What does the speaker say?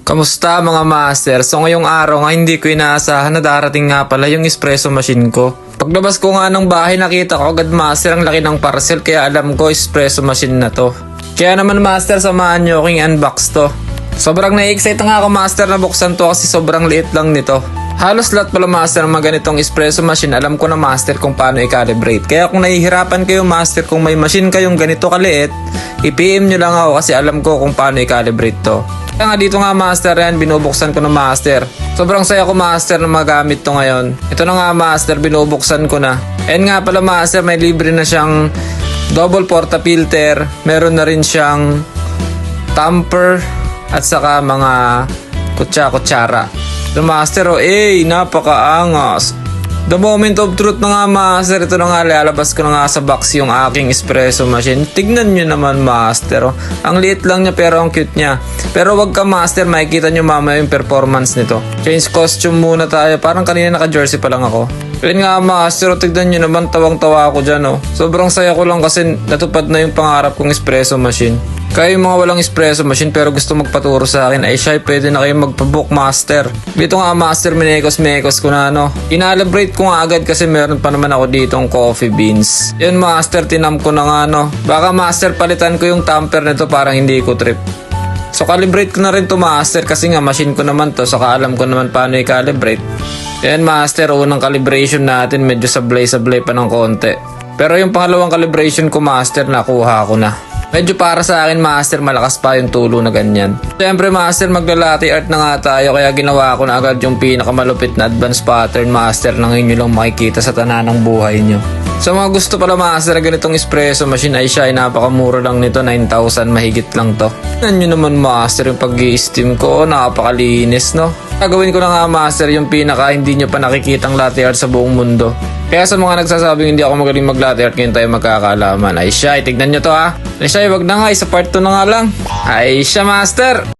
Kamusta mga master? So ngayong araw nga hindi ko inaasahan na darating nga pala yung espresso machine ko. Paglabas ko nga ng bahay nakita ko agad master ang laki ng parcel kaya alam ko espresso machine na to. Kaya naman master samahan nyo aking unbox to. Sobrang na-excite nga ako master na buksan to kasi sobrang liit lang nito. Halos lahat pala master ng mga ganitong espresso machine alam ko na master kung paano i-calibrate. Kaya kung nahihirapan kayo master kung may machine kayong ganito kaliit, i-PM nyo lang ako kasi alam ko kung paano i-calibrate to. Kaya nga dito nga master yan, binubuksan ko na master. Sobrang saya ko master na magamit to ngayon. Ito na nga master, binubuksan ko na. And nga pala master, may libre na siyang double porta filter. Meron na rin siyang tamper at saka mga kutsara. The master, napakaangas. The moment of truth na nga master, ito na nga lalabas ko na nga sa box yung aking espresso machine. Tignan nyo naman master, ang liit lang niya pero ang cute niya. Pero wag ka master, makikita nyo mamaya yung performance nito. Change costume muna tayo, parang kanina naka-jersey pa lang ako. Yun nga master, tignan nyo naman, tawang-tawa ako dyan. Sobrang saya ko lang kasi natupad na yung pangarap kong espresso machine. Kaya yung mga walang espresso machine pero gusto magpaturo sa akin ay siya, pwede na kayo magpa-book master. Dito nga master, minekos-mekos ko na Inalibrate ko nga agad kasi meron pa naman ako ditong coffee beans. Yun master, tinam ko na nga Baka master palitan ko yung tamper nito parang hindi ko trip. So calibrate ko na rin to master kasi nga machine ko naman to, saka alam ko naman paano i-calibrate. Yan master, unang calibration natin medyo sablay-sablay pa ng konti. Pero yung pangalawang calibration ko master, nakuha ko na. Medyo para sa akin master, malakas pa yung tulo na ganyan. Siyempre master, magla-latte art na nga tayo kaya ginawa ko na agad yung pinakamalupit na advanced pattern master na ngayon nyo lang makikita sa tananang buhay nyo. Sa mga gusto pala master na ganitong espresso machine ay siya ay napakamura lang nito, 9,000 mahigit lang to. Yan nyo naman master yung pag-i-steam ko, napakalinis Gagawin ko na nga master yung pinaka hindi nyo pa nakikitang latte art sa buong mundo. Kaya sa mga nagsasabing hindi ako magaling mag-latte art, ngayon tayo magkakalaman. Ay siya, tignan nyo to Ay siya, wag na nga, isa part 2 na nga lang. Ay siya master!